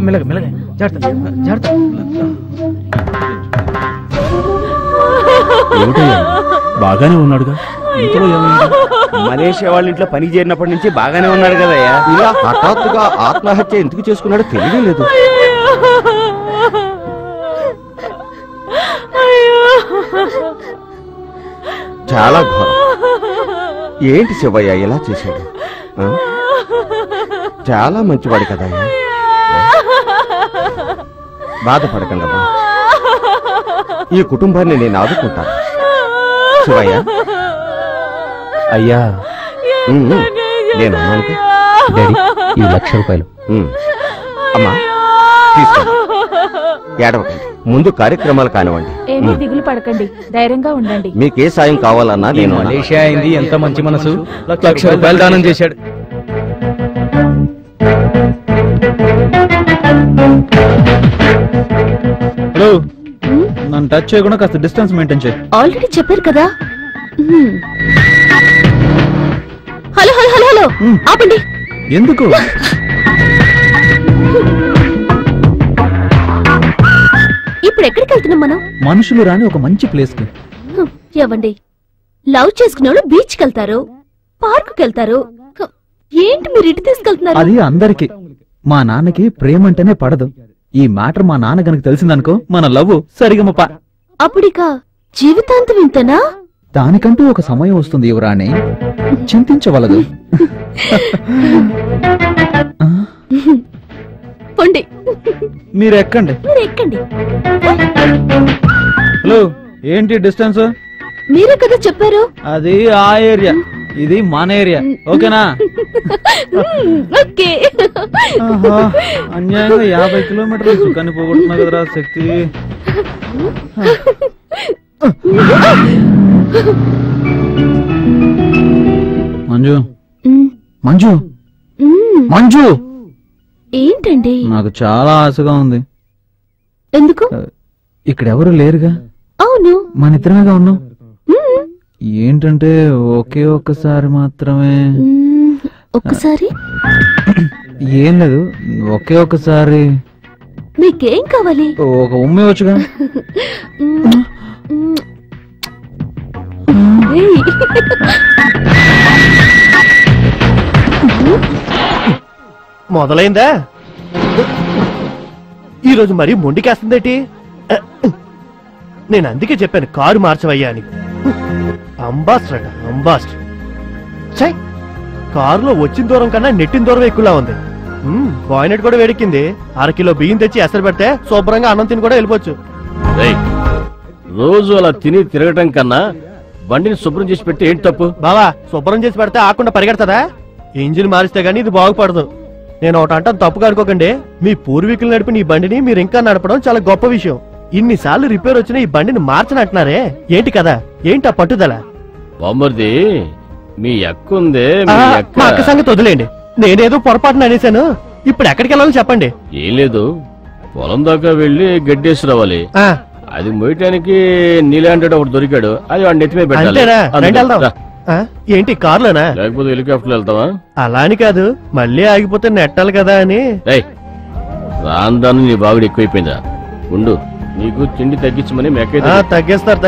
మెల్లగా మెల్లగా జాగ్రత్త జాగ్రత్త. బాగానే ఉన్నాడుగా. మలేషియా వాళ్ళ ఇంట్లో పని చేరినప్పటి నుంచి బాగానే ఉన్నాడు కదయ్యా. ఇలా హఠాత్తుగా ఆత్మహత్య ఎందుకు చేసుకున్నాడో తెలియడం లేదు. చాలా ఘోరం. ఏంటి శివయ్య ఇలా చేశాడు? చాలా మంచివాడు కదయ్యా. బాధపడకండి అమ్మా, ఈ కుటుంబాన్ని నేను ఆదుకుంటాను. శివయ్య అయ్యా నేను డాడీ, ఈ 1,00,000 రూపాయలు. అమ్మా తీసుకోండి, ఏడవకండి. ముందు కార్యక్రమాలు కానివ్వండి. ఏమీ దిగులు పడకండి, ధైర్యంగా ఉండండి. మీకే సాయం కావాలన్నా నేను. మలేషియా అయింది, ఎంత మంచి మనసు. 1,00,000 రూపాయలు దానం చేశాడు. హలో, నన్ను టచ్ చేయకుండా కాస్త డిస్టెన్స్ మెయింటైన్ చేయి. ఆల్రెడీ చెప్పారు కదా. హలో హలో హలో హలో, ఆపండి. ఎందుకు? ఇప్పుడు ఎక్కడికి వెళ్తున్నాం మనం? మనుషులు రాని ఒక మంచి ప్లేస్ కి. ఏవండి, లవ్ చేసుకునే వాళ్ళు బీచ్ కి వెళ్తారు, పార్క్ కి వెళ్తారు. ఏంటి మీరు ఇటు తీసుకెళ్తున్నారు? అది అందరికి. మా నాన్నకి ప్రేమ అంటేనే పడదు. ఈ మ్యాటర్ మా నాన్న గనక తెలిసిందనుకో, మన లవ్ సరిగమప. అప్పుడిక జీవితాంతం ఇంతనా? దానికంటూ ఒక సమయం వస్తుంది యువరాణి, చింతించవలదు. పొండి, మీరు ఎక్కండి. హలో, ఏంటి డిస్టెన్స్? మీరే కదా చెప్పారు. అది ఆ ఏరియా, ఇది మన ఏరియా. ఓకేనా? ఓకే. అన్యాయంగా 50 కిలోమీటర్లు సుఖాన్ని పోగొట్టున్నా కదరా శక్తి. మంజు మంజు మంజు, ఏంటండి? నాకు చాలా ఆశగా ఉంది. ఎందుకు? ఇక్కడెవరు లేరుగా. అవును, మన ఇద్దరమేగా ఉన్నాం. ఏంటంటే ఒకే ఒక్కసారి మాత్రమే. ఒక్కసారి ఏం లేదు, ఒకే ఒక్కసారి. మీకేం కావాలి? ఒక ఉమ్మే వచ్చుగా. మొదలైందా? ఈరోజు మరీ మొండికేస్తుందేటి? నేను అందుకే చెప్పాను కారు మార్చవయ్యా అని. అంబాస్టర్ అంబాస్టర్. చై, కారులో వచ్చిన దూరం కన్నా నెట్టిన దూరం ఎక్కువలా ఉంది. బాయినెట్ కూడా వేడెక్కింది. 1/2 కిలో బియ్యం తెచ్చి ఎసరు పెడితే శుభ్రంగా అన్నం తిని కూడా వెళ్ళిపోవచ్చు. రోజు అలా తిని తిరగటం కన్నా బండిని శుభ్రం చేసి పెట్టి ఏంటి తప్పు? బావా, శుభ్రం చేసి పెడితే ఆకుండా పరిగెడతాదా? ఇంజిన్ మారిస్తే గానీ ఇది బాగుపడదు. నేను ఒకటి అంటాను, తప్పుగా అనుకోకండి. మీ పూర్వీకులు నడిపిన ఈ బండిని మీరు ఇంకా నడపడం చాలా గొప్ప విషయం. ఇన్నిసార్లు రిపేర్ వచ్చిన ఈ బండిని మార్చనంటున్నారే, ఏంటి కదా? ఏంటి ఆ పట్టుదల? బామ్మర్ది, మీ అక్కుందే. మా అక్క సంగతి వదిలేండి, నేనేదో పొరపాటున అనేశాను. ఇప్పుడు ఎక్కడికి వెళ్ళాలో చెప్పండి. ఏం లేదు, పొలం దాకా వెళ్ళి గడ్డేసి రావాలి. అది మోయటానికి నీలాంటి ఒకటి దొరికాడు, అది వాడిని నెత్తిమే పెట్టాలి. ఏంటి కారులోనా? లేకపోతే హెలికాప్టర్ వెళ్తావా? అలా అని కాదు, మళ్ళీ ఆగిపోతే నెట్టాలి కదా అని. రాందాను నీ బాగుడు ఎక్కువైపోయిందా? ఉండు, నీకు తిండి తగ్గించమని మెక్క తగ్గిస్తారు.